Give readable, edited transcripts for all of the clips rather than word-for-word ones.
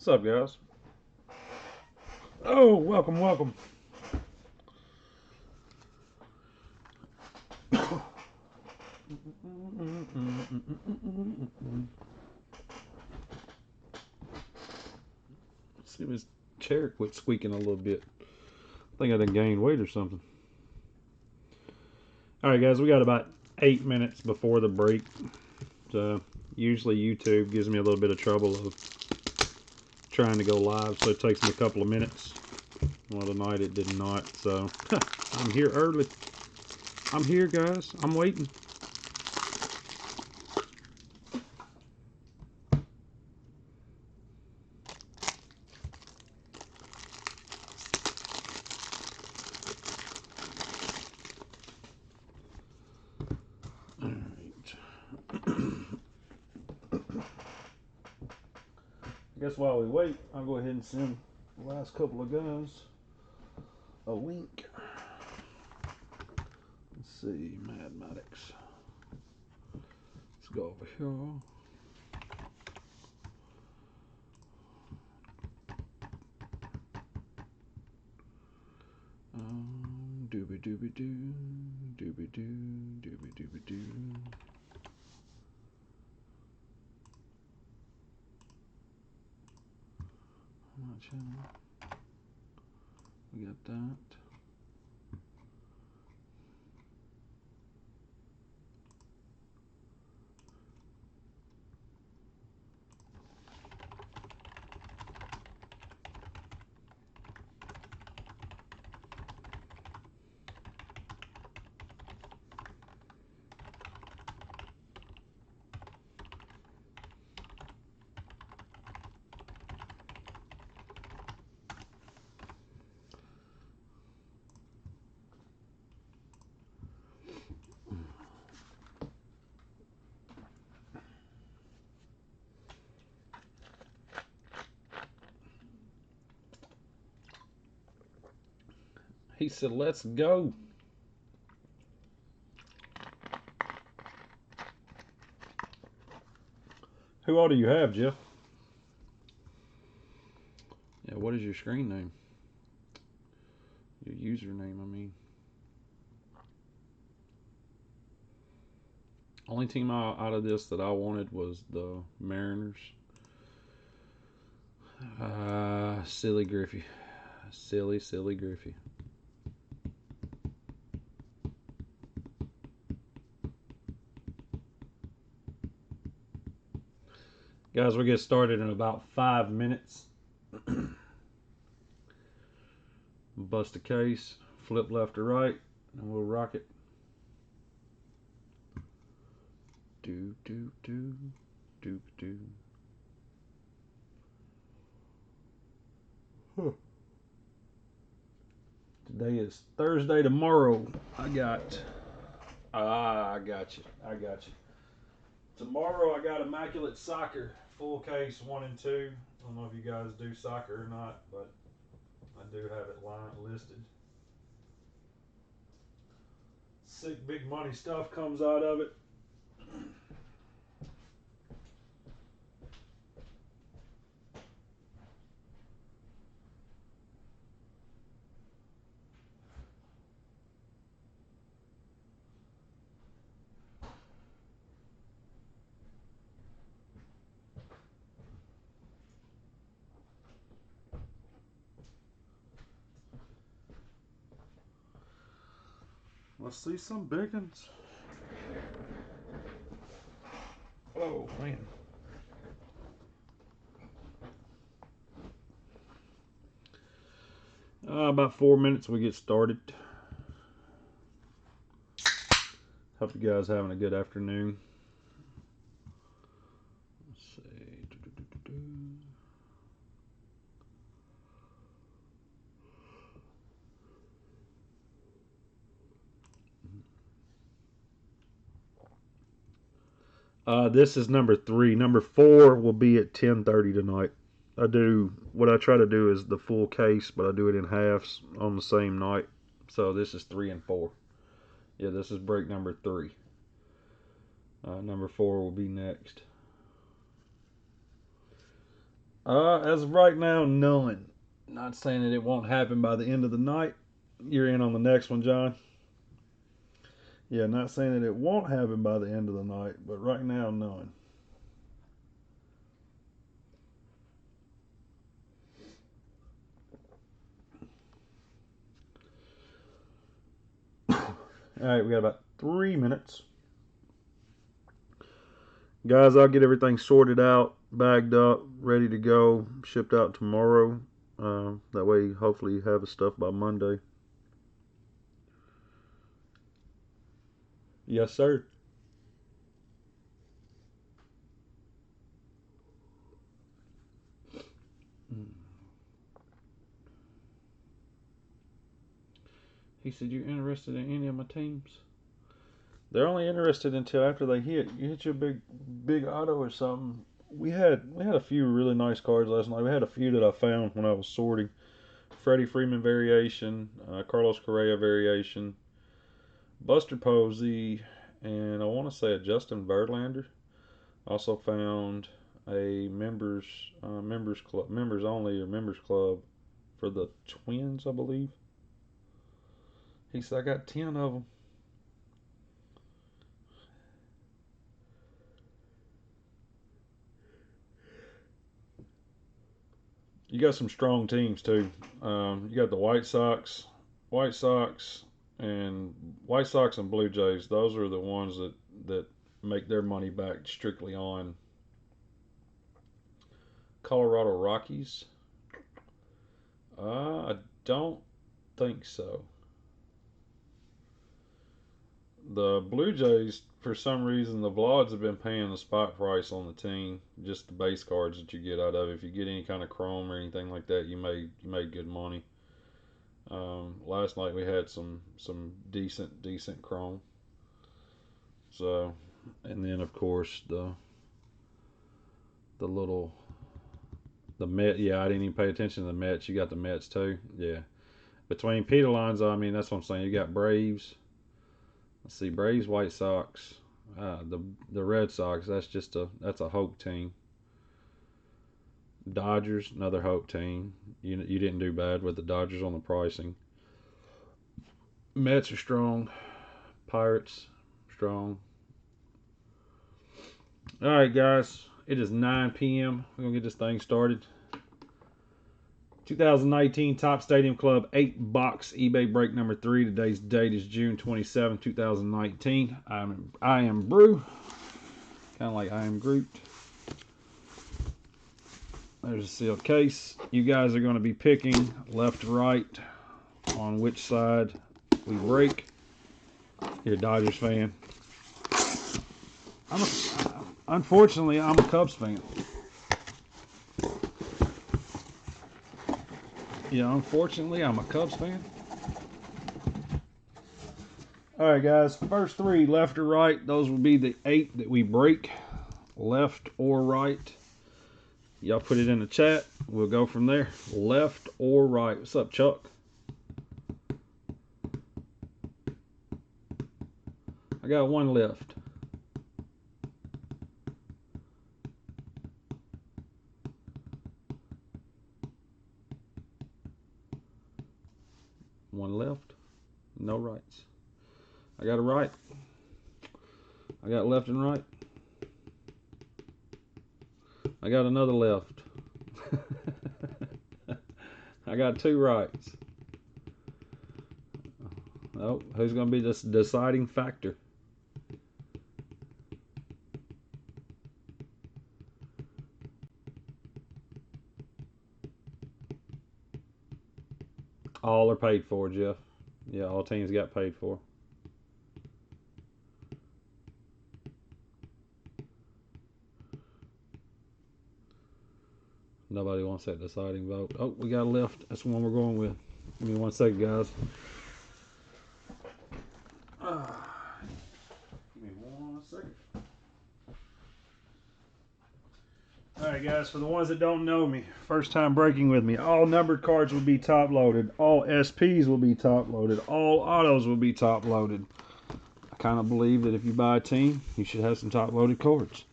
What's up, guys? Oh, welcome, welcome. Let's see if his chair quit squeaking a little bit. I think I done gained weight or something. All right, guys, we got about 8 minutes before the break. So usually YouTube gives me a little bit of trouble of trying to go live, so it takes me a couple of minutes. Well, tonight it did not, so I'm here early. I'm here, guys. I'm waiting. All right. I guess while we wait, I'll go ahead and send the last couple of guys a link. Let's see, Mathematics. Let's go over here. Dooby dooby doo, dooby doo, dooby dooby doo. We got that. He said, "Let's go." Who all do you have, Jeff? Yeah, what is your screen name? Your username, I mean. Only team out of this that I wanted was the Mariners. Silly Griffey. Silly Griffey. Guys, we'll get started in about 5 minutes. Bust a case, flip left or right, and we'll rock it. Do, do, do, do, do. Huh. Today is Thursday. Tomorrow, I got you. Tomorrow, I got Immaculate Soccer, full case 1 and 2. I don't know if you guys do soccer or not, but I do have it listed. Sick big money stuff comes out of it. Let's see some biggins. Oh, man. About 4 minutes we get started. Hope you guys having a good afternoon. Let's see. This is number 3. Number 4 will be at 10:30 tonight. What I try to do is the full case, but I do it in halves on the same night. So this is 3 and 4. Yeah, this is break number 3. Number 4 will be next. As of right now, none. Not saying that it won't happen by the end of the night. You're in on the next one, John. Yeah, not saying that it won't happen by the end of the night, but right now, none. All right, we got about 3 minutes. Guys, I'll get everything sorted out, bagged up, ready to go, shipped out tomorrow. That way, hopefully, you have the stuff by Monday. Yes, sir. He said, "You interested in any of my teams?" They're only interested until after they hit. You hit your big auto or something. We had a few really nice cards last night. We had a few that I found when I was sorting. Freddie Freeman variation, Carlos Correa variation, Buster Posey, and I want to say a Justin Verlander. Also found a members club, members only or members club for the Twins, I believe. He said I got 10 of them. You got some strong teams too. You got the White Sox, White Sox, and White Sox and Blue Jays. Those are the ones that make their money back strictly on Colorado Rockies. I don't think so. The Blue Jays, for some reason, the Vlads have been paying the spot price on the team, just the base cards that you get out of it. If you get any kind of chrome or anything like that, you made good money. Last night we had some decent chrome. So, and then of course the little the Met. Yeah, I didn't even pay attention to the Mets. You got the Mets too. Yeah, between Pete Alonso, I mean that's what I'm saying. You got Braves. Let's see, Braves, White Sox, the Red Sox. That's a hope team. Dodgers, another hope team. You didn't do bad with the Dodgers on the pricing. Mets are strong. Pirates, strong. All right, guys. It is 9 p.m. We're gonna get this thing started. 2019 Top Stadium Club 8-box eBay break number 3. Today's date is June 27, 2019. I am Brew. Kind of like I am Groot. There's a sealed case. You guys are going to be picking left to right on which side we break. You're a Dodgers fan. Unfortunately, I'm a Cubs fan. Yeah, unfortunately, I'm a Cubs fan. All right, guys. First 3, left or right. Those will be the 8 that we break. Left or right. Y'all put it in the chat. We'll go from there. Left or right. What's up, Chuck? I got one left. One left. No rights. I got a right. I got left and right. I got another left. I got 2 rights. Oh, who's going to be the deciding factor? All are paid for, Jeff. Yeah, all teams got paid for. Nobody wants that deciding vote. Oh, we got a left. That's the one we're going with. Give me 1 second, guys. Give me 1 second. Alright, guys, for the ones that don't know me, first time breaking with me, all numbered cards will be top loaded. All SPs will be top loaded. All autos will be top loaded. I kind of believe that if you buy a team, you should have some top loaded cards.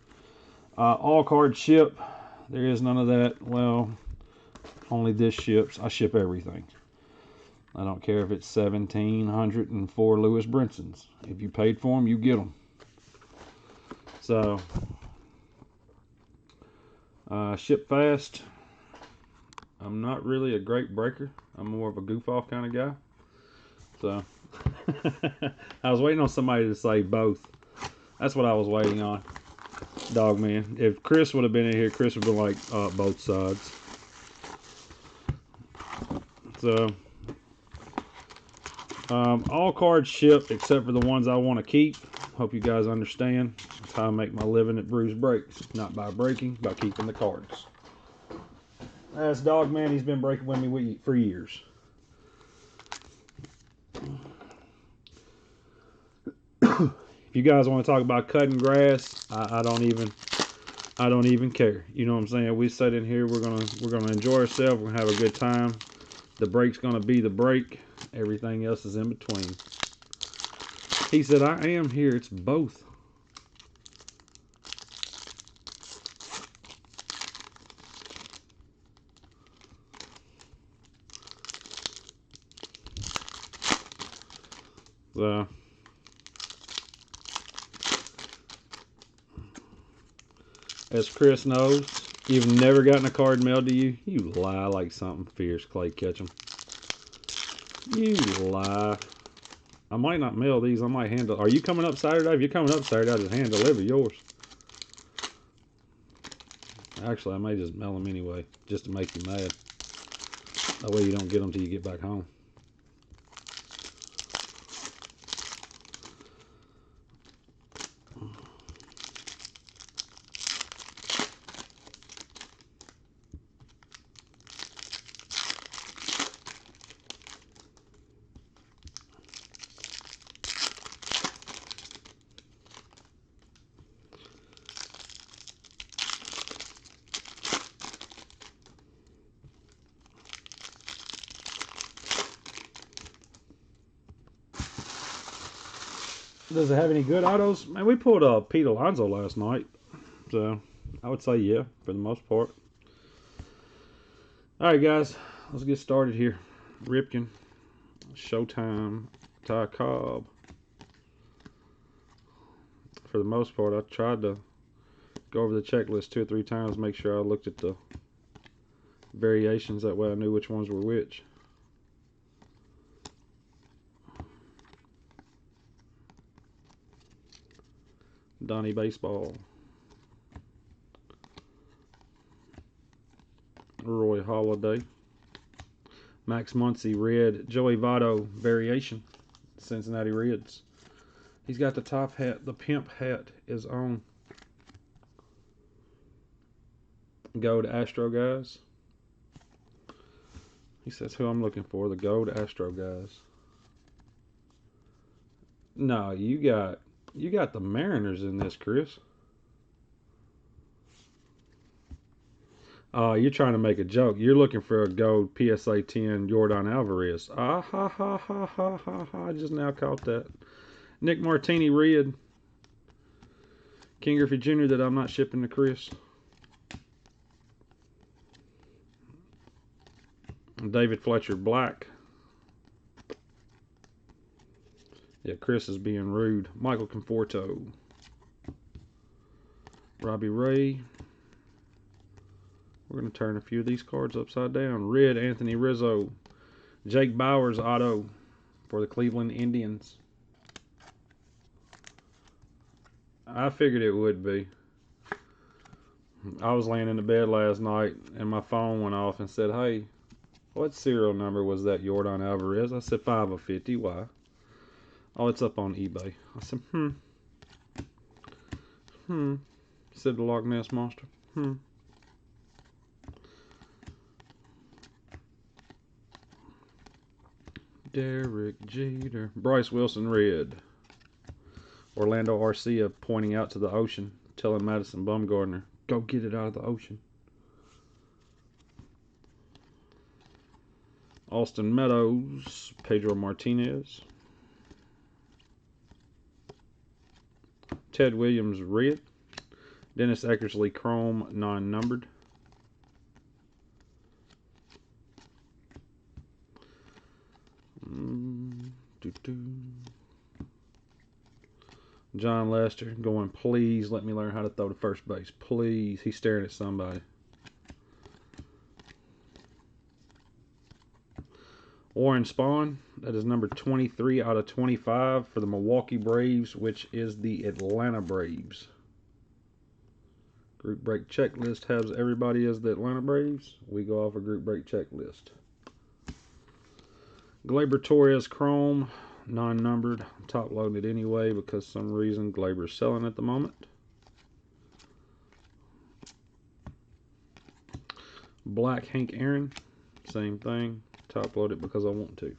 All cards ship. There is none of that. Well, only this ships. I ship everything. I don't care if it's 1,704 Lewis Brinsons. If you paid for them, you get them. So, ship fast. I'm not really a great breaker. I'm more of a goof off kind of guy. So, I was waiting on somebody to say both. That's what I was waiting on. Dog man. If Chris would have been in here, Chris would have been like, both sides. So, all cards ship except for the ones I want to keep. Hope you guys understand. That's how I make my living at Bruce Breaks. Not by breaking, by keeping the cards. That's Dog Man. He's been breaking with me for years. If you guys want to talk about cutting grass, I don't even care. You know what I'm saying? We sit in here. We're gonna enjoy ourselves. We're gonna have a good time. The break's gonna be the break. Everything else is in between. He said, I am here. It's both. So, as Chris knows, you've never gotten a card mailed to you. You lie like something fierce, Clay Ketchum. You lie. I might not mail these. I might handle. Are you coming up Saturday? If you're coming up Saturday, I'll just hand deliver yours. Actually, I may just mail them anyway, just to make you mad. That way you don't get them till you get back home. Does it have any good autos? Man, we pulled Pete Alonso last night, so I would say yeah, for the most part. All right, guys, let's get started here. Ripken, Showtime, Ty Cobb. For the most part, I tried to go over the checklist 2 or 3 times, make sure I looked at the variations. That way I knew which ones were which. Donnie Baseball. Roy Halladay. Max Muncy Red. Joey Votto variation. Cincinnati Reds. He's got the top hat. The pimp hat is on. Gold Astro guys. He says who I'm looking for. The Gold Astro guys. No, you got the Mariners in this, Chris. You're trying to make a joke. You're looking for a gold PSA 10 Yordan Alvarez. Ah, ha, ha, ha, ha, ha, ha. I just now caught that. Nick Martini Red. King Griffey Jr. that I'm not shipping to Chris. David Fletcher Black. Yeah, Chris is being rude. Michael Conforto. Robbie Ray. We're going to turn a few of these cards upside down. Red Anthony Rizzo. Jake Bauers auto for the Cleveland Indians. I figured it would be. I was laying in the bed last night and my phone went off and said, hey, what serial number was that Yordan Alvarez? I said 5 of 50. Why? Oh, it's up on eBay. I said, said the Loch Ness Monster. Derek Jeter. Bryce Wilson Red. Orlando Arcia pointing out to the ocean, telling Madison Bumgarner, go get it out of the ocean. Austin Meadows. Pedro Martinez. Ted Williams Red. Dennis Eckersley Chrome non-numbered. John Lester going, please let me learn how to throw to first base. Please. He's staring at somebody. Warren Spahn, that is number 23 out of 25 for the Milwaukee Braves, which is the Atlanta Braves. Group break checklist has everybody as the Atlanta Braves. We go off a group break checklist. Gleyber Torres Chrome, non-numbered. Top loaded anyway because for some reason Gleyber's selling at the moment. Black Hank Aaron, same thing. Top load it because I want to.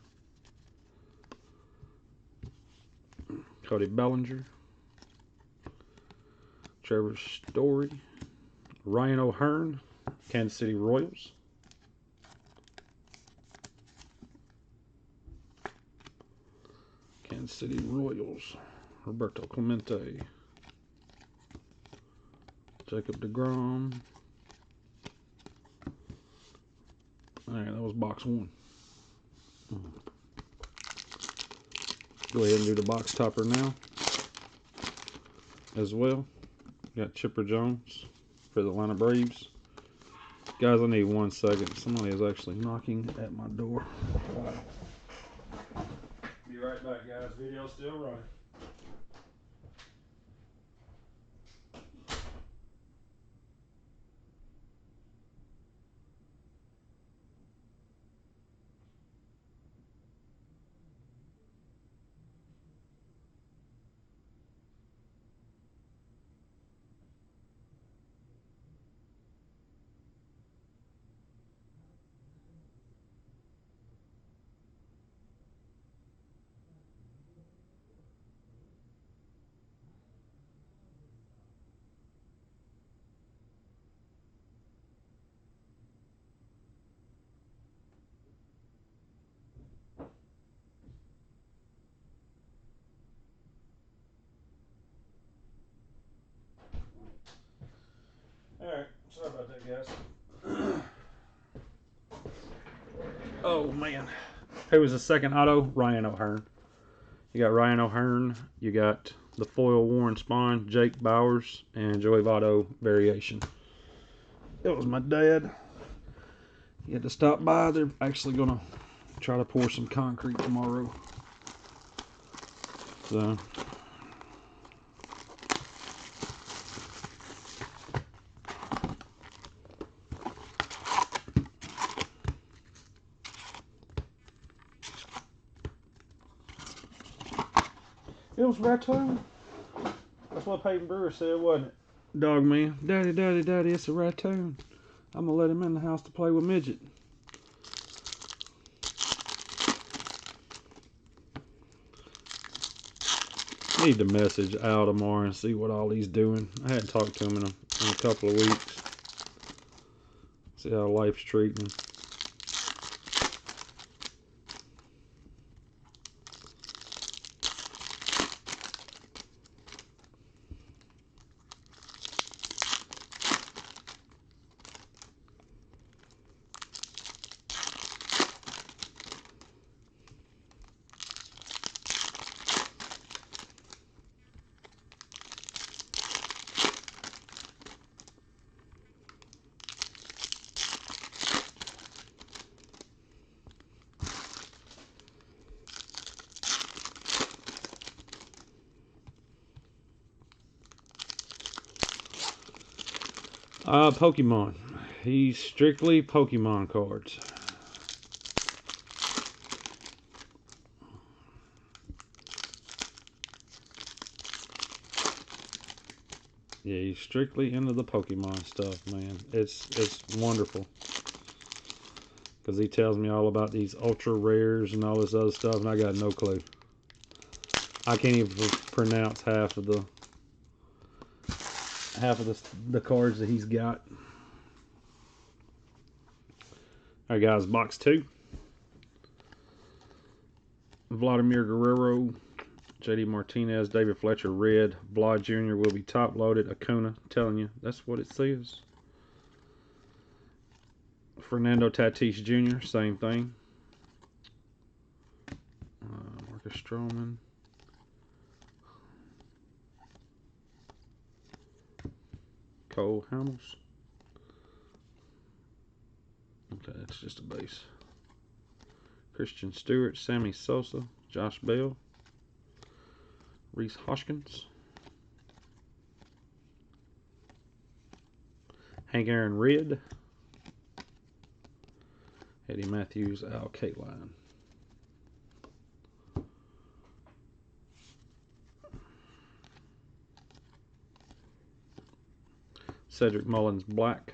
Cody Bellinger, Trevor Story, Ryan O'Hearn, Kansas City Royals. Kansas City Royals, Roberto Clemente, Jacob deGrom. Alright, that was box one. Go ahead and do the box topper now as well. Got Chipper Jones for the Atlanta Braves. Guys, I need 1 second. Somebody is actually knocking at my door. Be right back, guys. Video's still running. Alright, sorry about that, guys. Oh, man. Who was the second auto? Ryan O'Hearn. You got Ryan O'Hearn. You got the foil Warren Spahn, Jake Bowers, and Joey Votto variation. It was my dad. He had to stop by. They're actually going to try to pour some concrete tomorrow. So... it was raccoon. That's what Peyton Brewer said, wasn't it? Dog man, daddy, daddy, daddy, it's a raccoon. I'm gonna let him in the house to play with Midget. Need to message Al tomorrow and see what all he's doing. I hadn't talked to him in a couple of weeks. See how life's treating him. Pokemon. He's strictly Pokemon cards. Yeah, he's strictly into the Pokemon stuff, man. It's wonderful. Because he tells me all about these ultra rares and all this other stuff, and I got no clue. I can't even pronounce half of the cards that he's got. Alright guys, box 2. Vladimir Guerrero, JD Martinez, David Fletcher, red. Blah Jr. will be top loaded. Acuna, I'm telling you, that's what it says. Fernando Tatis Jr., same thing. Marcus Stroman. Cole Hamels. Okay, that's just a base. Christian Stewart, Sammy Sosa, Josh Bell, Reese Hoskins, Hank Aaron Red, Eddie Matthews, Al Kaline. Cedric Mullins Black.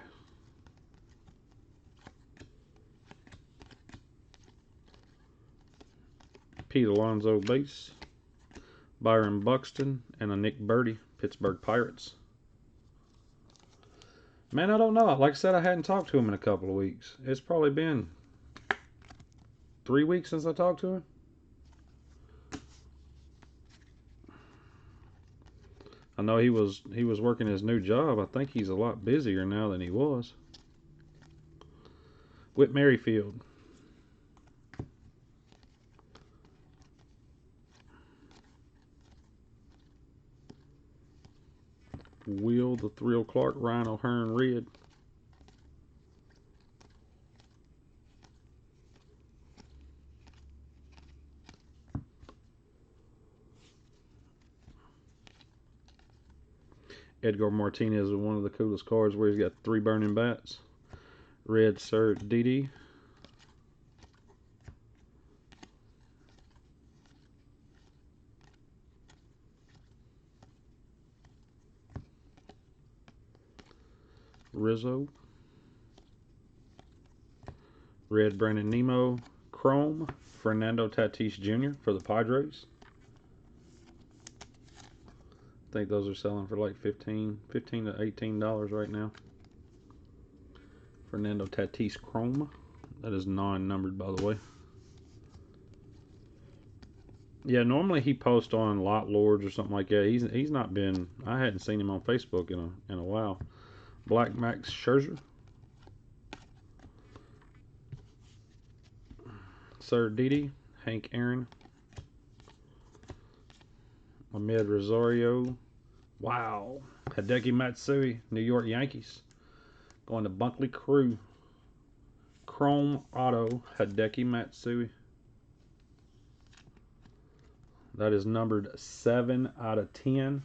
Pete Alonso base. Byron Buxton and a Nick Birdie, Pittsburgh Pirates. Man, I don't know. Like I said, I hadn't talked to him in a couple of weeks. It's probably been 3 weeks since I talked to him. I know he was working his new job. I think he's a lot busier now than he was. Whit Merrifield. Will the Thrill Clark, Ryan O'Hearn Red. Edgar Martinez is one of the coolest cards where he's got 3 burning bats. Red Sir Didi. Rizzo. Red Brandon Nemo. Chrome. Fernando Tatis Jr. for the Padres. I think those are selling for like $15 to $18 right now. Fernando Tatis Chrome. That is non-numbered, by the way. Yeah, normally he posts on Lot Lords or something like that. He's not been. I hadn't seen him on Facebook in a while. Black Max Scherzer. Sir Didi. Hank Aaron. Ahmed Rosario. Wow. Hideki Matsui, New York Yankees. Going to Bunkley Crew. Chrome Auto, Hideki Matsui. That is numbered 7 out of 10.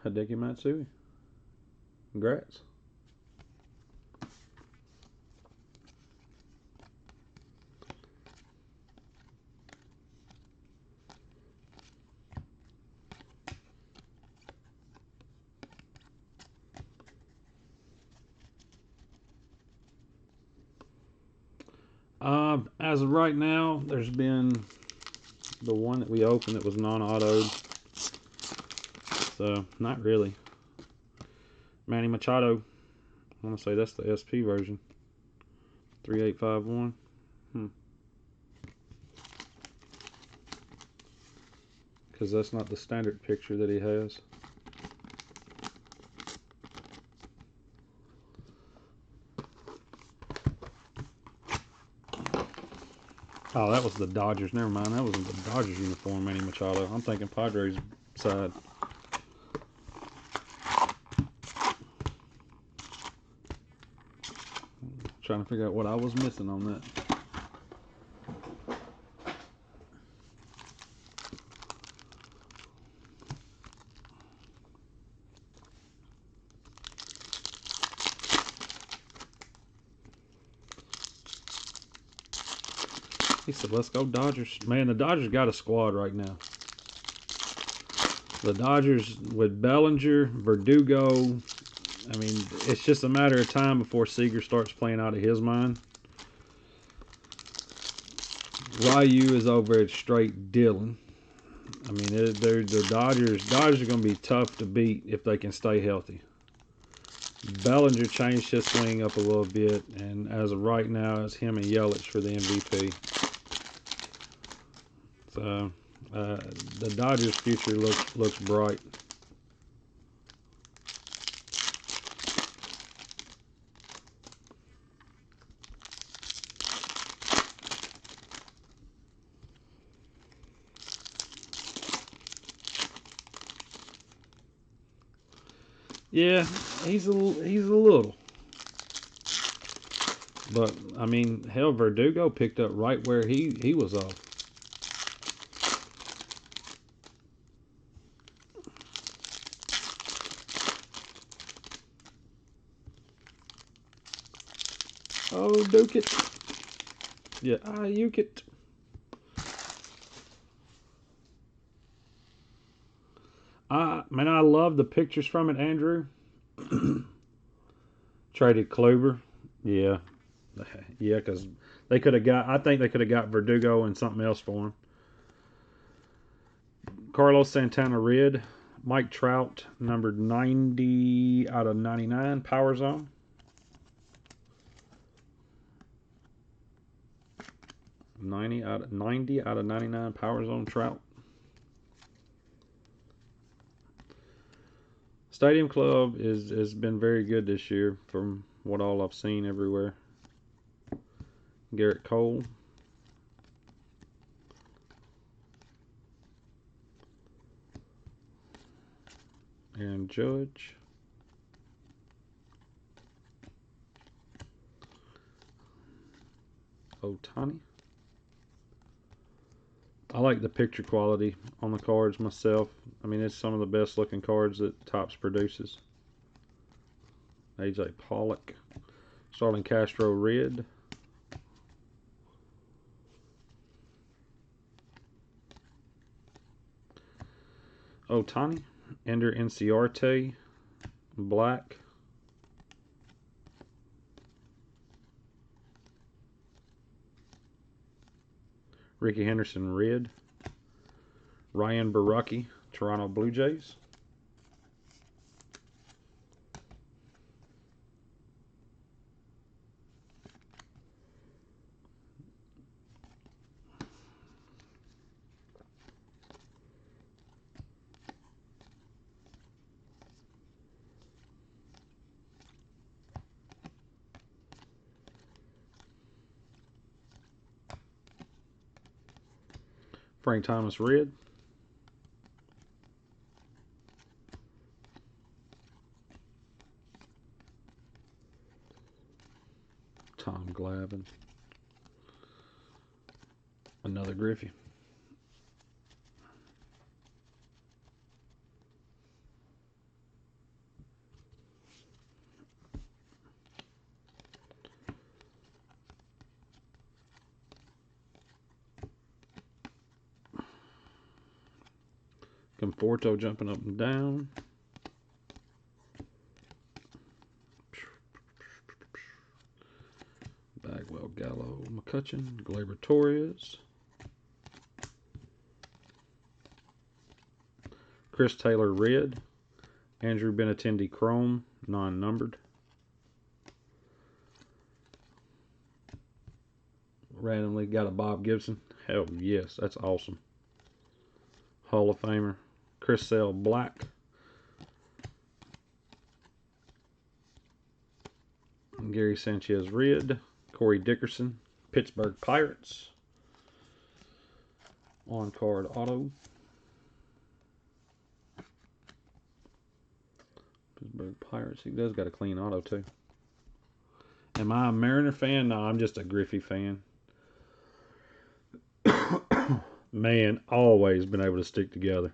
Hideki Matsui. Congrats. As of right now, there's been the one that we opened that was non-autoed. So, not really. Manny Machado. I want to say that's the SP version. 3851. Because that's not the standard picture that he has. Oh, that was the Dodgers. Never mind. That wasn't the Dodgers uniform, Manny Machado. I'm thinking Padres side. Trying to figure out what I was missing on that. He said, let's go Dodgers. Man, the Dodgers got a squad right now. The Dodgers with Bellinger, Verdugo. I mean, it's just a matter of time before Seager starts playing out of his mind. Ryu is over at straight Dillon. I mean, the Dodgers are going to be tough to beat if they can stay healthy. Bellinger changed his swing up a little bit, and as of right now, it's him and Yelich for the MVP. So, the Dodgers' future looks bright. Yeah, he's a little. But I mean, hell, Verdugo picked up right where he was off. Oh, Duke it. Yeah, you it. Man, I love the pictures from it, Andrew. Traded Kluber. Yeah, yeah, because they could have got. I think they could have got Verdugo and something else for him. Carlos Santana red. Mike Trout numbered 90 out of 99 Power Zone. 90 out of 99 Power Zone Trout. Stadium Club has been very good this year from what all I've seen everywhere. Garrett Cole. Aaron Judge. Ohtani. I like the picture quality on the cards myself. I mean, it's some of the best looking cards that Topps produces. AJ Pollock. Starling Castro red. Ohtani. Ender Inciarte black. Ricky Henderson red. Ryan Borucki, Toronto Blue Jays. Frank Thomas red. Tom Glavine. Another Griffey. Conforto jumping up and down. Bagwell, Gallo, McCutcheon, Gleyber Torres. Chris Taylor red. Andrew Benintendi chrome, non-numbered. Randomly got a Bob Gibson. Hell yes, that's awesome. Hall of Famer. Chris Sale black. Gary Sanchez red. Corey Dickerson, Pittsburgh Pirates. On card auto. Pittsburgh Pirates. He does got a clean auto too. Am I a Mariner fan? No, I'm just a Griffey fan. Man, always been able to stick together.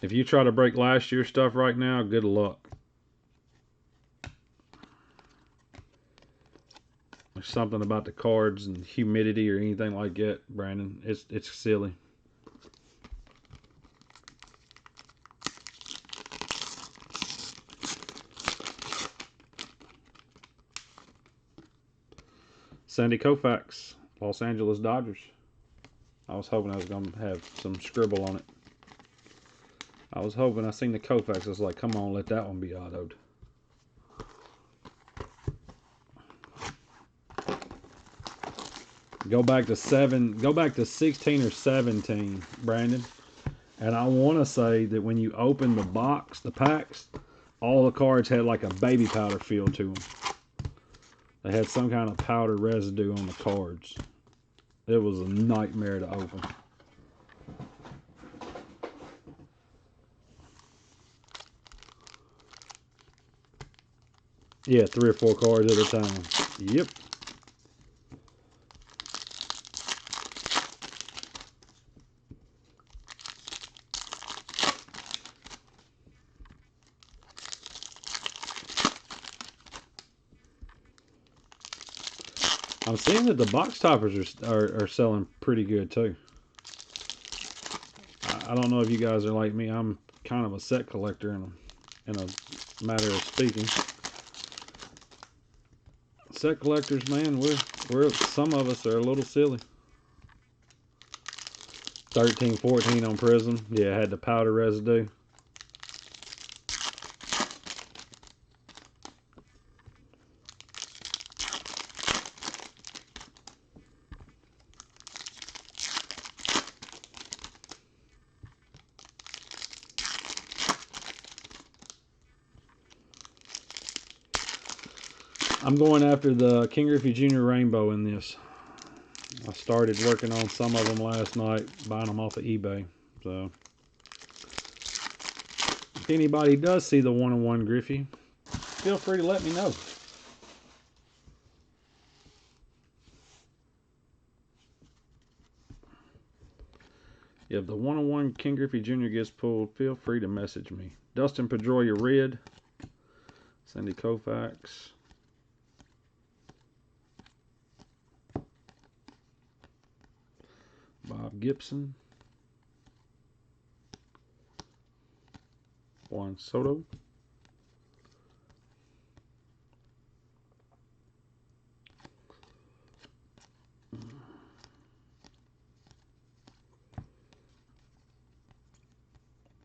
If you try to break last year's stuff right now, good luck. There's something about the cards and humidity or anything like that, Brandon. It's silly. Sandy Koufax, Los Angeles Dodgers. I was hoping I was going to have some scribble on it. I was hoping. I seen the Koufax. I was like, come on, let that one be autoed. Go back to 16 or 17, Brandon. And I want to say that when you open the packs, all the cards had like a baby powder feel to them. They had some kind of powder residue on the cards. It was a nightmare to open. Yeah, 3 or 4 cards at a time. Yep. I'm seeing that the box toppers are selling pretty good too. I don't know if you guys are like me. I'm kind of a set collector in a matter of speaking. Set collectors, man, we're some of us are a little silly. 13, 14 on Prism. Yeah, had the powder residue. I'm going after the King Griffey Jr. Rainbow in this. I started working on some of them last night, buying them off of eBay. So, if anybody does see the 101 Griffey, feel free to let me know. If the 101 King Griffey Jr. gets pulled, feel free to message me. Dustin Pedroia Red, Sandy Koufax, Bob Gibson, Juan Soto,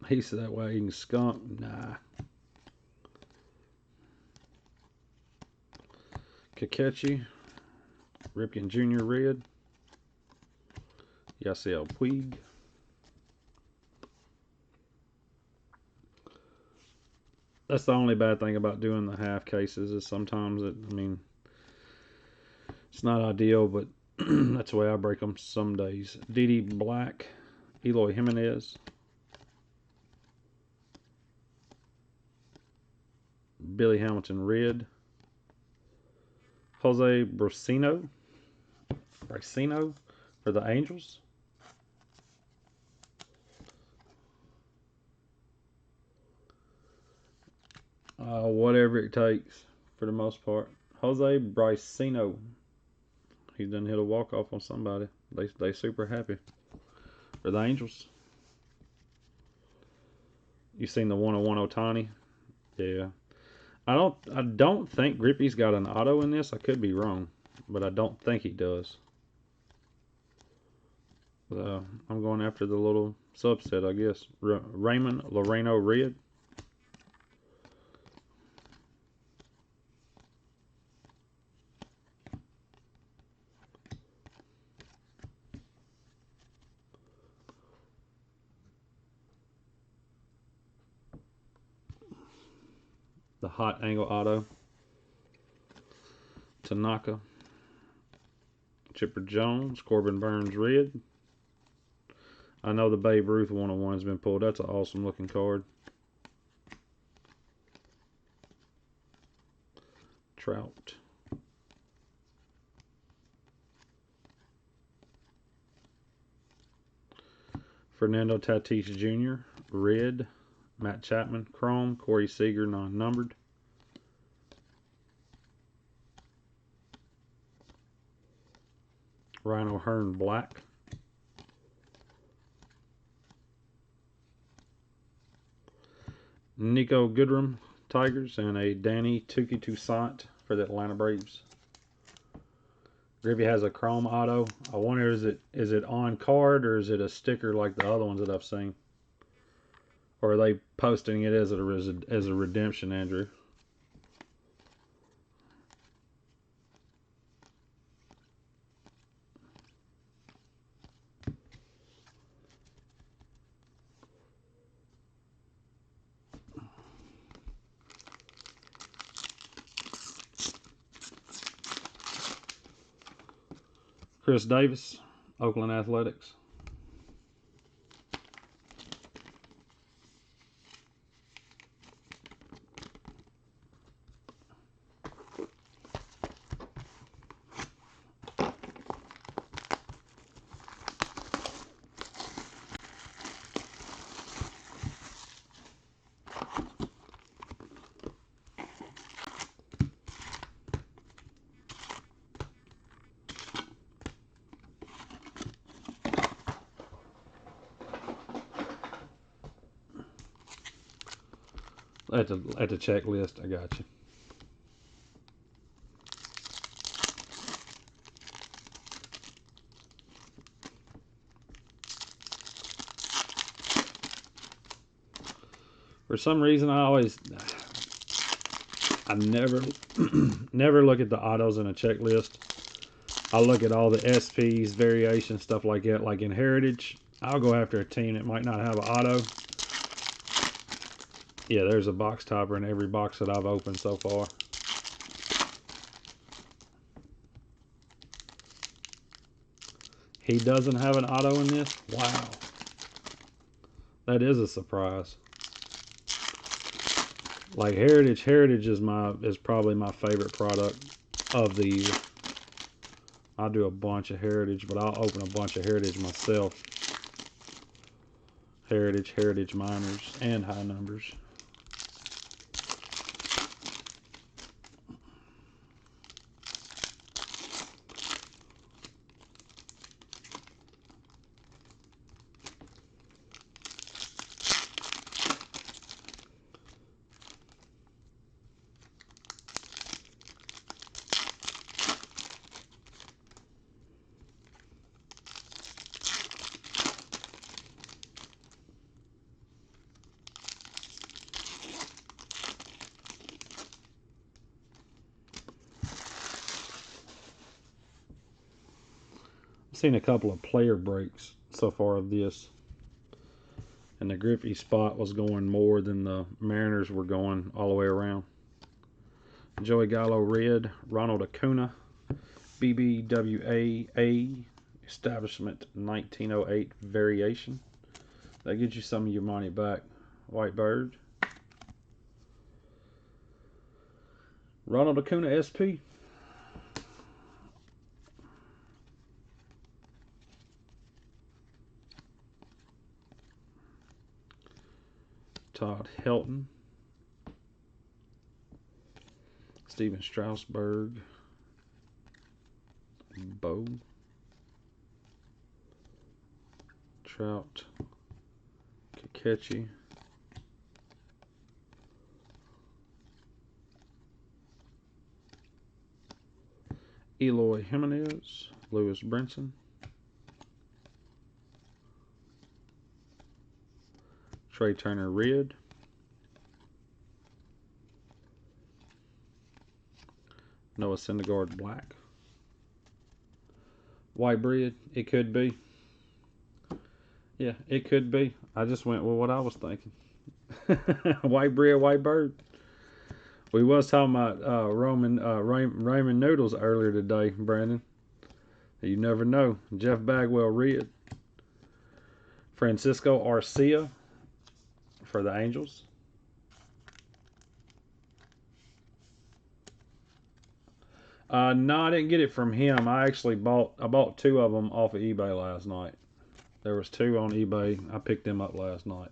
he said that way eating skunk. Nah. Kakechi, Ripken Jr. Red, Yasiel Puig, that's the only bad thing about doing the half cases is sometimes it's not ideal, but that's the way I break them some days. Didi Black, Eloy Jimenez, Billy Hamilton Red, Jose Bracino for the Angels. Whatever it takes for the most part. Jose Bracino. He done hit a walk-off on somebody. They super happy. For the Angels. You seen the 101 Ohtani? Yeah. I don't think Grippy's got an auto in this. I could be wrong, but I don't think he does. I'm going after the little subset, I guess. Raymond Loreno Red. The hot angle auto. Tanaka. Chipper Jones. Corbin Burns Red. I know the Babe Ruth 101 has been pulled. That's an awesome looking card. Trout. Fernando Tatis Jr. Red. Matt Chapman Chrome. Corey Seager non-numbered. Ryan O'Hearn Black. Nico Goodrum Tigers and a Danny Tukey Toussaint for the Atlanta Braves. Griffey has a chrome auto. I wonder is it on card or is it a sticker like the other ones that I've seen? Or are they posting it as a redemption, Andrew? Chris Davis, Oakland Athletics. At the checklist, I got you. For some reason, I never never look at the autos in a checklist. I look at all the SPs, variations, stuff like that. Like in Heritage, I'll go after a team that might not have an auto. Yeah, there's a box topper in every box that I've opened so far. He doesn't have an auto in this? Wow. That is a surprise. Like Heritage is probably my favorite product of the year. I'll do a bunch of Heritage, but I'll open a bunch of Heritage myself. Heritage minors, and high numbers. I've seen a couple of player breaks so far of this, and the Griffey spot was going more than the Mariners were going all the way around. Joey Gallo red, Ronald Acuna, BBWAA, establishment 1908 variation. That gets you some of your money back. White Bird. Ronald Acuna SP. Todd Helton. Steven Strasburg. Bo. Trout. Kakechi. Eloy Jimenez. Lewis Brinson. Trey Turner red. Noah Syndergaard black. White bread, it could be. Yeah, it could be. I just went with what I was thinking. White bread, white bird. We was talking about Raymond Noodles earlier today, Brandon. You never know. Jeff Bagwell red. Francisco Arcia for the Angels. No, I didn't get it from him. I bought two of them off of eBay last night. There was two on eBay. I picked them up last night.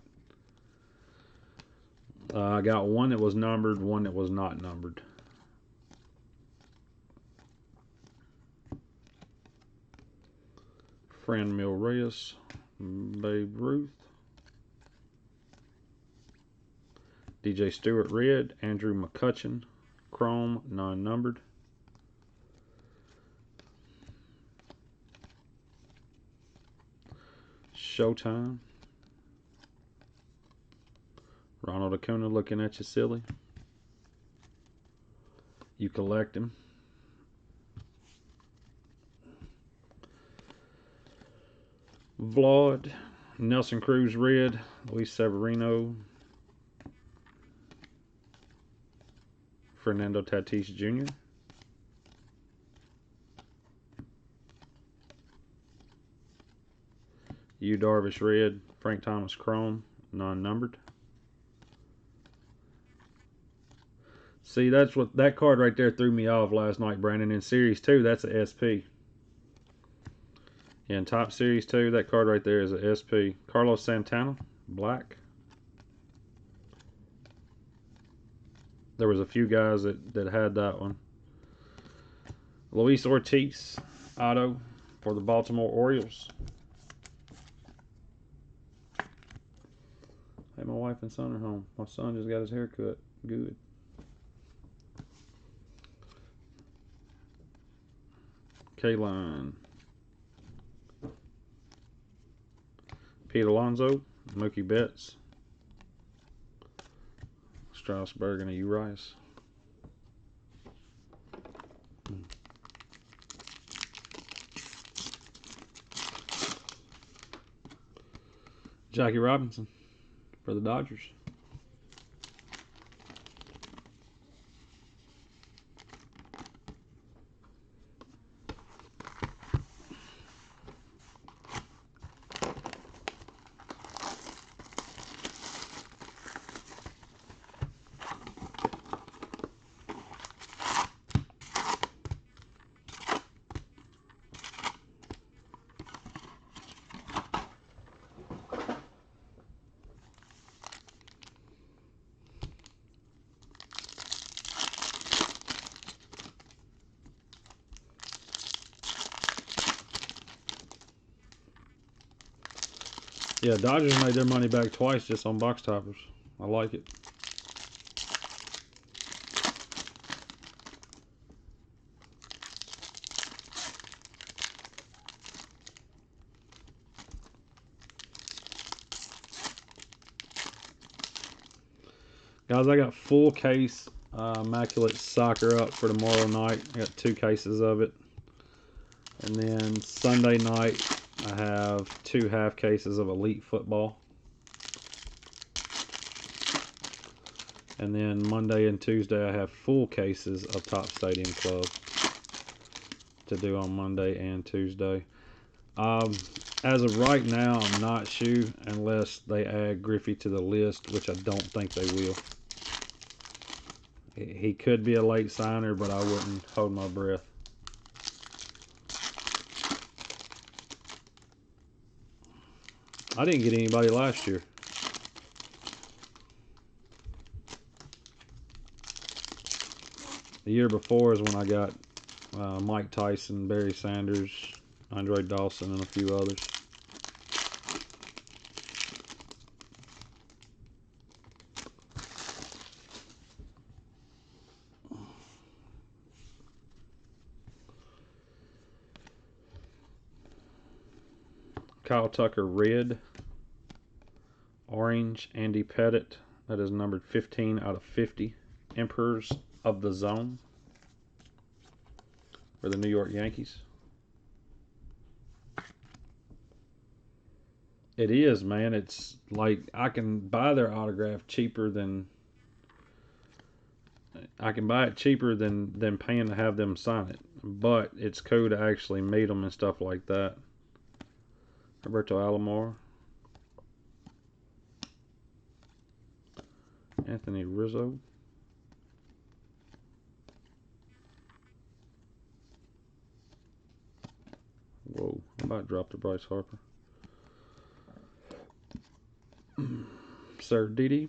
I got one that was numbered, one that was not numbered. Franmil Reyes, Babe Ruth. DJ Stewart red, Andrew McCutchen, chrome, non-numbered. Showtime. Ronald Acuna looking at you silly. You collect him. Vlad. Nelson Cruz red. Luis Severino. Fernando Tatis Jr. Yu Darvish red. Frank Thomas chrome, non-numbered. See, that's what that card right there threw me off last night, Brandon. In Series 2, that's a SP. In Top Series 2, that card right there is a SP. Carlos Santana, black. There was a few guys that had that one. Luis Ortiz, auto for the Baltimore Orioles. Hey, my wife and son are home. My son just got his hair cut. Good. K-Line. Pete Alonso. Mookie Betts. Strasburg and a Urias. Jackie Robinson for the Dodgers. Yeah, Dodgers made their money back twice just on box toppers. I like it. Guys, I got full case Immaculate Soccer up for tomorrow night. I got 2 cases of it. And then Sunday night, I have 2 half cases of Elite Football. And then Monday and Tuesday, I have full cases of Top Stadium Club to do on Monday and Tuesday. As of right now, I'm not sure unless they add Griffey to the list, which I don't think they will. He could be a late signer, but I wouldn't hold my breath. I didn't get anybody last year. The year before is when I got Mike Tyson, Barry Sanders, Andre Dawson, and a few others. Kyle Tucker red. Orange, Andy Pettit. That is numbered 15 out of 50. Emperors of the Zone for the New York Yankees. It is, man. It's like I can buy their autograph cheaper than paying to have them sign it. But it's cool to actually meet them and stuff like that. Roberto Alomar. Anthony Rizzo. Whoa, I might drop the Bryce Harper. Sir Didi.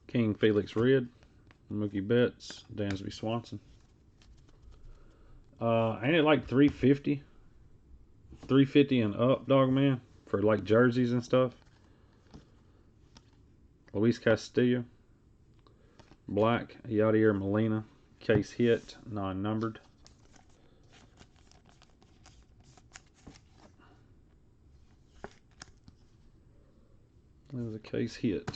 King Felix Red. Mookie Betts. Dansby Swanson. Ain't it like $350? $350 and up, dog man, for like jerseys and stuff. Luis Castillo. Black. Yadier Molina. Case hit. Non-numbered. It was a case hit.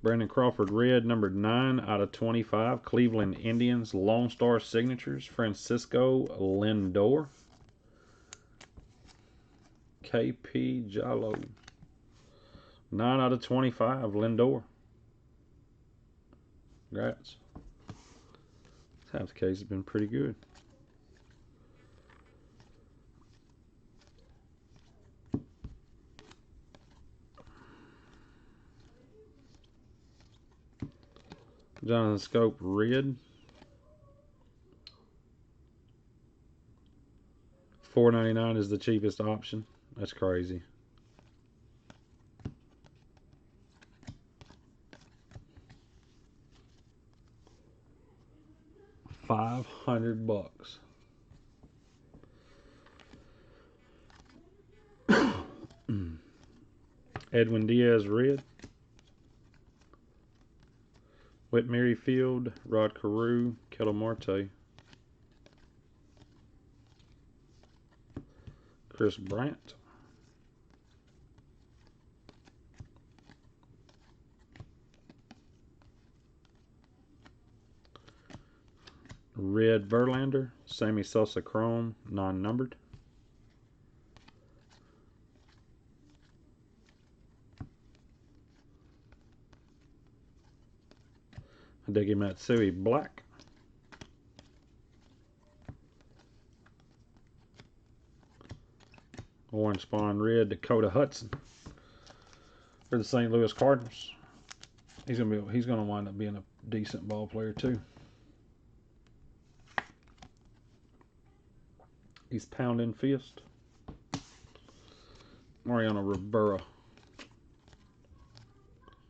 Brandon Crawford red, numbered 9 out of 25. Cleveland Indians Lone Star signatures. Francisco Lindor. KP Jalo. 9 out of 25. Lindor. Congrats. This half the case has been pretty good. Jonathan Scope red. $4.99 is the cheapest option. That's crazy. $500. Edwin Diaz red. Whit Merrifield, Rod Carew, Ketel Marte. Chris Bryant. Red Verlander, Sammy Sosa Chrome, non-numbered. Hideki Matsui black. Orange Spawn red, Dakota Hudson for the St. Louis Cardinals. He's gonna wind up being a decent ball player too. He's pounding fist. Mariano Rivera.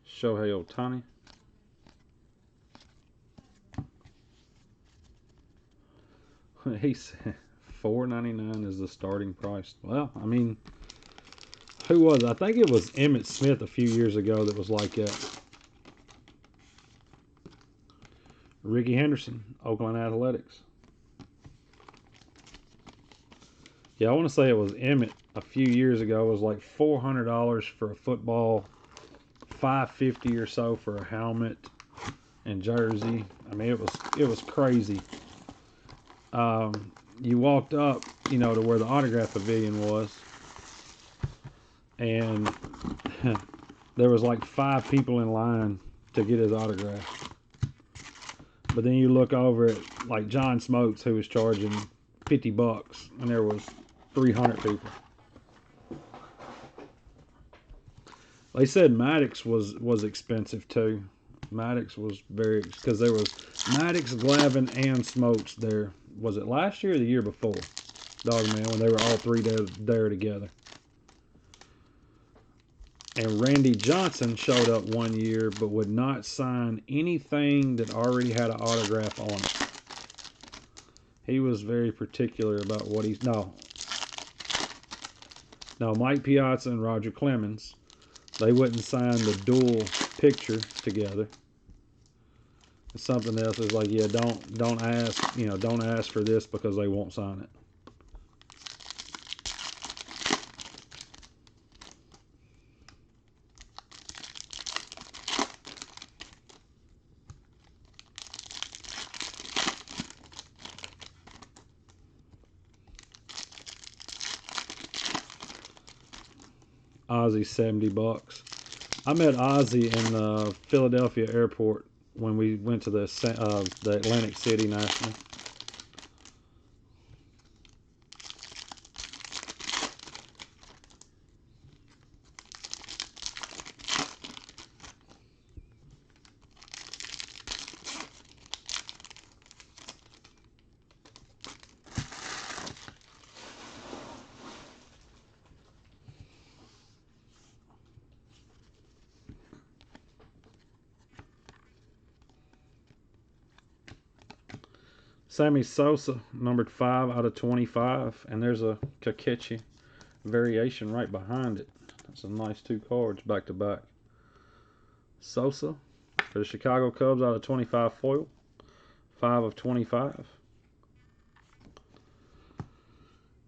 Shohei Ohtani. He said $4.99 is the starting price. Well, I mean, who was it? I think it was Emmitt Smith a few years ago that was like that. Ricky Henderson, Oakland Athletics. Yeah, I want to say it was Emmett a few years ago. It was like $400 for a football, $550 or so for a helmet and jersey. I mean, it was crazy. You walked up, you know, to where the autograph pavilion was, and there was like 5 people in line to get his autograph. But then you look over at like John Smokes, who was charging $50, and there was 300 people. They said Maddox was expensive too. Maddox was very, because there was Maddox, Glavine, and Smokes there. Was it last year or the year before? Dogman, when they were all three there together. And Randy Johnson showed up one year, but would not sign anything that already had an autograph on it. He was very particular about what he's... No, Mike Piazza and Roger Clemens, they wouldn't sign the dual picture together. Something else is like, yeah, don't ask, you know, don't ask for this because they won't sign it. Ozzy $70. I met Ozzy in the Philadelphia airport when we went to the Atlantic City National. Sammy Sosa, numbered 5/25, and there's a Kakechi variation right behind it. That's a nice 2 cards back to back. Sosa for the Chicago Cubs /25 foil, 5/25.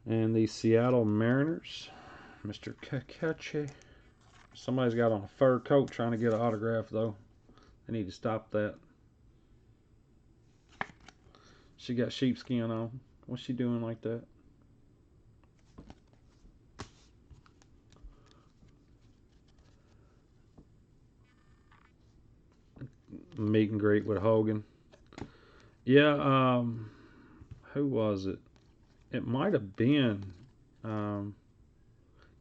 And the Seattle Mariners, Mr. Kakechi. Somebody's got on a fur coat trying to get an autograph though. They need to stop that. She got sheepskin on. What's she doing like that? Meet and greet with Hogan. Yeah, who was it? It might have been Cal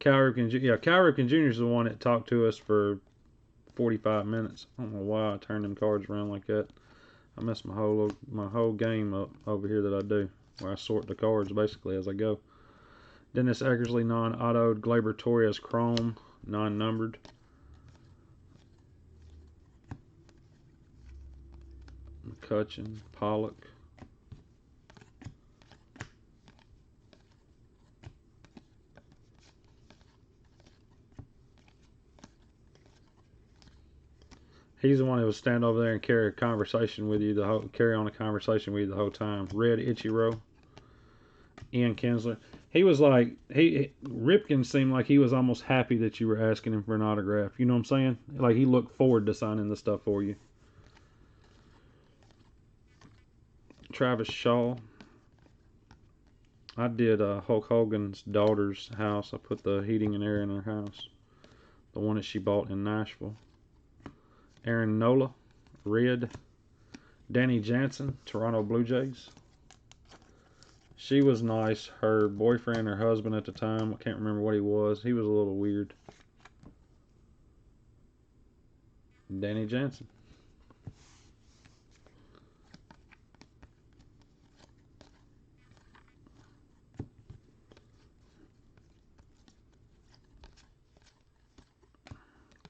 Ripken Jr. Yeah, Cal Ripken Jr. is the one that talked to us for 45 minutes. I don't know why I turned them cards around like that. I messed my whole game up over here that I do, where I sort the cards basically as I go. Dennis Eckersley non-autoed, Gleyber Torres chrome, non-numbered. McCutchen, Pollock, He's the one that would stand over there and carry a conversation with you carry on a conversation with you the whole time. Red Ichiro, Ian Kinsler. He was like Ripken seemed like he was almost happy that you were asking him for an autograph. You know what I'm saying? Like he looked forward to signing the stuff for you. Travis Shaw. I did Hulk Hogan's daughter's house. I put the heating and air in her house. The one that she bought in Nashville. Aaron Nola, red. Danny Jansen, Toronto Blue Jays. She was nice. Her boyfriend, her husband at the time, I can't remember what he was. He was a little weird. Danny Jansen.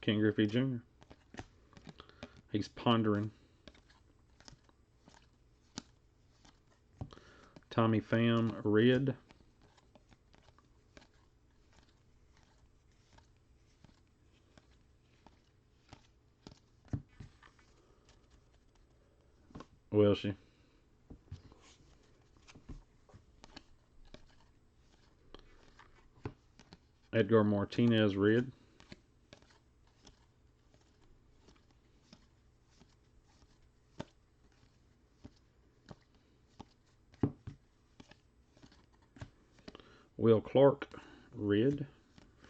Ken Griffey Jr. He's pondering. Tommy Pham, red. Will she? Edgar Martinez, red. Will Clark, red.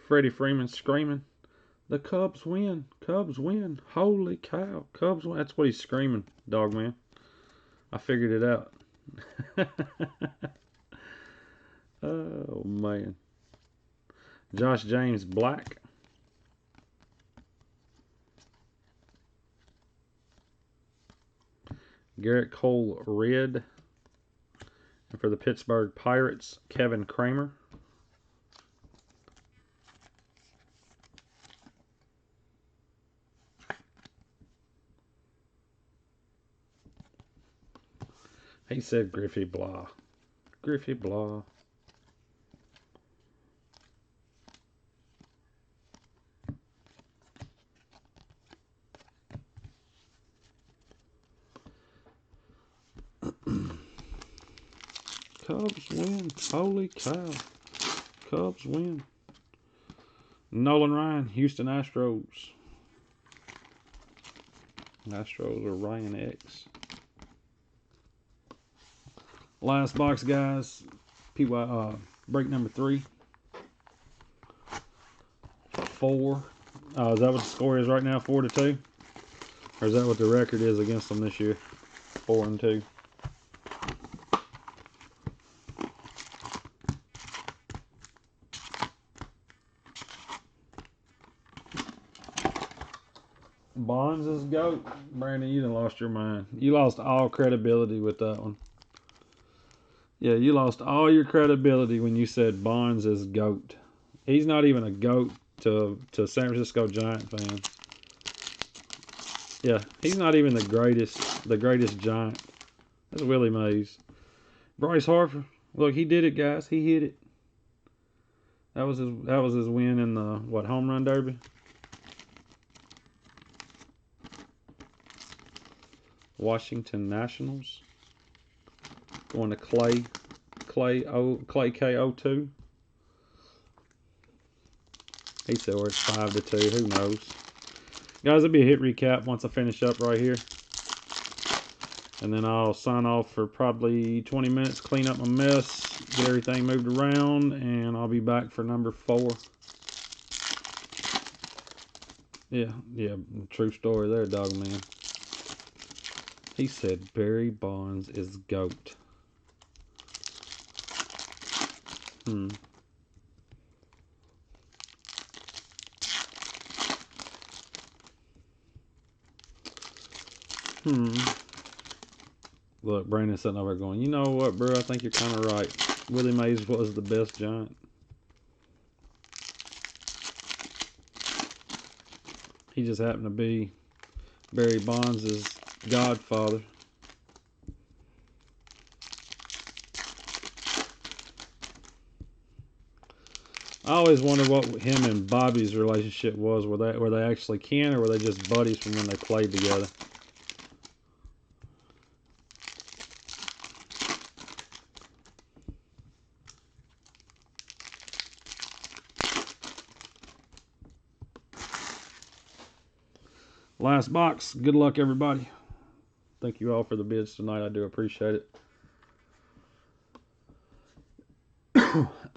Freddie Freeman screaming, "The Cubs win! Cubs win! Holy cow! Cubs win!" That's what he's screaming, dog man. I figured it out. Oh man. Josh James, black. Garrett Cole, red. And for the Pittsburgh Pirates, Kevin Kramer. He said Griffey blah. Griffey blah. Cubs win. Holy cow. Cubs win. Nolan Ryan, Houston Astros. Astros are Ryan X. Last box, guys. Break number 3. 4. Is that what the score is right now? 4-2? Or is that what the record is against them this year? 4-2. Bonds is GOAT. Brandon, you done lost your mind. You lost all credibility with that one. Yeah, you lost all your credibility when you said Bonds is GOAT. He's not even a GOAT to San Francisco Giant fans. Yeah, he's not even the greatest Giant. That's Willie Mays. Bryce Harper, look, he did it, guys. He hit it. That was his win in the home run derby. Washington Nationals. Going to Clay K02. He said it's 5-2. Who knows? Guys, it'll be a hit recap once I finish up right here. And then I'll sign off for probably 20 minutes, clean up my mess, get everything moved around, and I'll be back for number 4. Yeah, true story there, dog man. He said Barry Bonds is GOAT. Look, Brandon's sitting over going, you know what, bro? I think you're kind of right. Willie Mays was the best Giant. He just happened to be Barry Bonds' godfather. I always wonder what him and Bobby's relationship was. Were they actually kin, or were they just buddies from when they played together? Last box. Good luck, everybody. Thank you all for the bids tonight. I do appreciate it.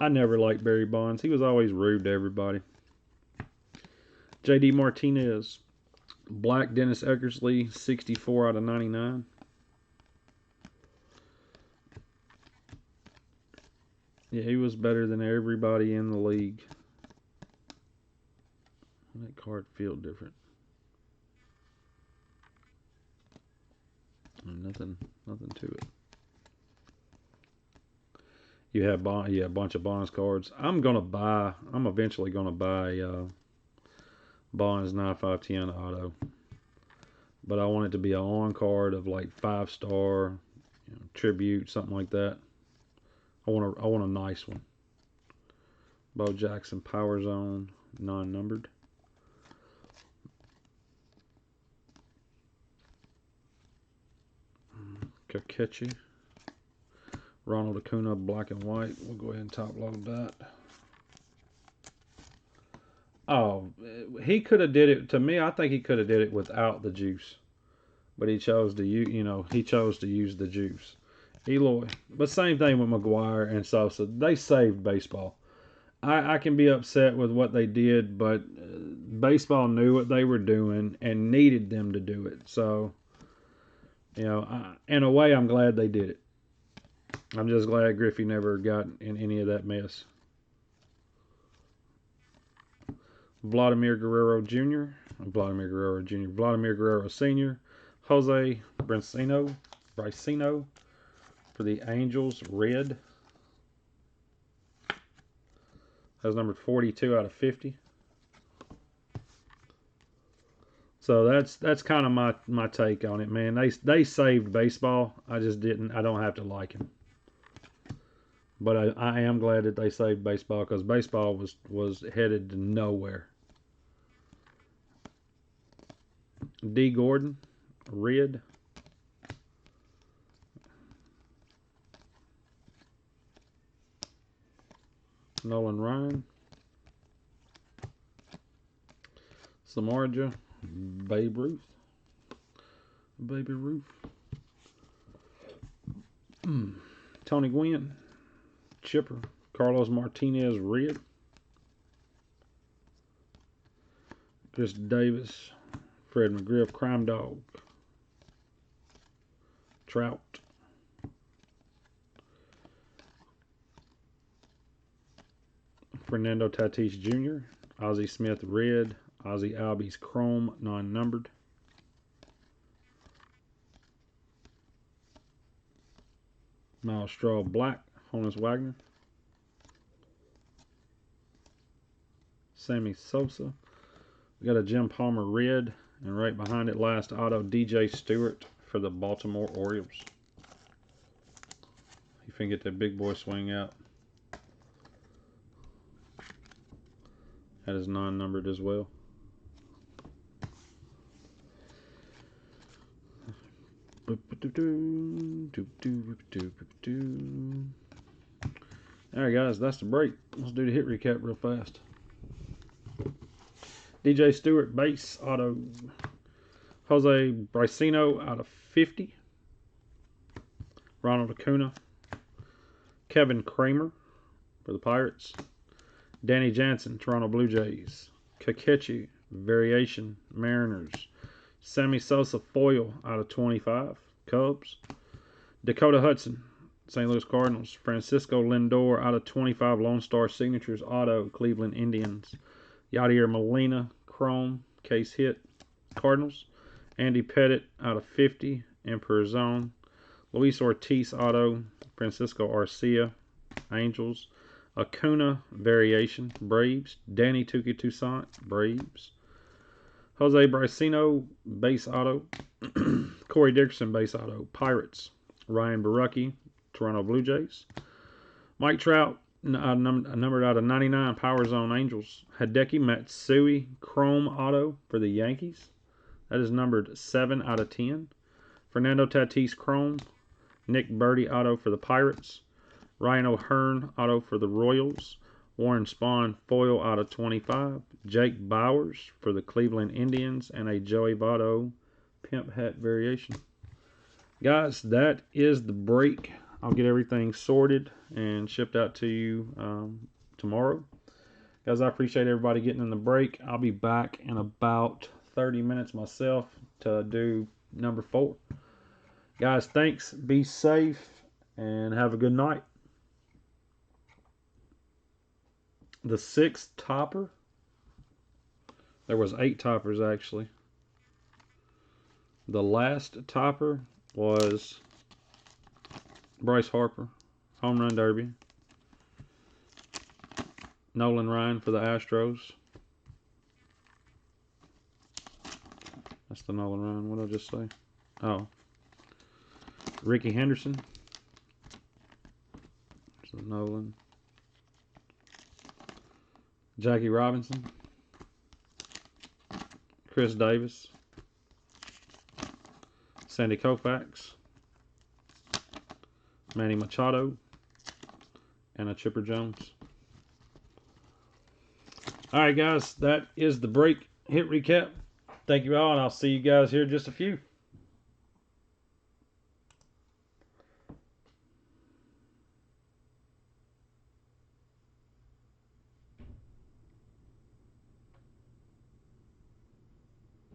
I never liked Barry Bonds. He was always rude to everybody. J.D. Martinez. Black Dennis Eckersley, 64 out of 99. Yeah, he was better than everybody in the league. That card feel different. Nothing to it. You have a bunch of Bonds cards. I'm eventually gonna buy Bonds 9510 auto, but I want it to be an on card of like 5-star, tribute, something like that. I want a nice one. Bo Jackson Power Zone, non-numbered. Kakechi. Ronald Acuna, black and white. We'll go ahead and top load that. Oh, he could have did it. To me, I think he could have did it without the juice, but he chose to use the juice. Eloy, but same thing with McGwire and Sosa. They saved baseball. I can be upset with what they did, but baseball knew what they were doing and needed them to do it. So, in a way, I'm glad they did it. I'm just glad Griffey never got in any of that mess. Vladimir Guerrero Jr., Vladimir Guerrero Sr., Jose Briceno for the Angels, red. That's numbered 42 out of 50. So that's kind of my take on it, man. They saved baseball. I don't have to like him. But I am glad that they saved baseball, because baseball was headed to nowhere. D. Gordon, red. Nolan Ryan. Samardzija, Babe Ruth. Tony Gwynn, Chipper. Carlos Martinez, red. Chris Davis, Fred McGriff, Crime Dog. Trout. Fernando Tatis Jr., Ozzie Smith, red. Ozzie Albies, chrome, non-numbered. Miles Straw, black. Honus Wagner. Sammy Sosa. We got a Jim Palmer, red. And right behind it, last auto, DJ Stewart for the Baltimore Orioles. You can get that big boy swing out. That is non-numbered as well. Alright guys, that's the break. Let's do the hit recap real fast. DJ Stewart, base, auto. Jose Briceno out of 50. Ronald Acuna. Kevin Kramer for the Pirates. Danny Jansen, Toronto Blue Jays. Kakechi, variation, Mariners. Sammy Sosa, foil out of 25, Cubs. Dakota Hudson, St. Louis Cardinals. Francisco Lindor out of 25, Lone Star Signatures, auto, Cleveland Indians. Yadier Molina, chrome, case hit, Cardinals. Andy Pettitte out of 50, Emperor Zone. Luis Ortiz, auto, Francisco Arcia, Angels. Acuna, variation, Braves. Danny Tuki Toussaint, Braves. Jose Briceno, base auto. Corey Dickerson, base auto, Pirates. Ryan Borucki, Toronto Blue Jays. Mike Trout, numbered out of 99, Power Zone Angels. Hideki Matsui Chrome Auto for the Yankees. That is numbered 7 out of 10. Fernando Tatis Chrome. Nick Birdie Auto for the Pirates. Ryan O'Hearn Auto for the Royals. Warren Spahn Foil out of 25. Jake Bowers for the Cleveland Indians. And a Joey Votto Pimp Hat Variation. Guys, that is the break. I'll get everything sorted and shipped out to you tomorrow. Guys, I appreciate everybody getting in the break. I'll be back in about 30 minutes myself to do number 4. Guys, thanks. Be safe and have a good night. The 6th topper. There was 8 toppers actually. The last topper was Bryce Harper, Home Run Derby. Nolan Ryan for the Astros. That's the Nolan Ryan. What did I just say? Oh. Ricky Henderson. There's the Nolan. Jackie Robinson. Chris Davis. Sandy Koufax. Manny Machado. And a Chipper Jones. Alright guys, that is the break hit recap. Thank you all, and I'll see you guys here in just a few.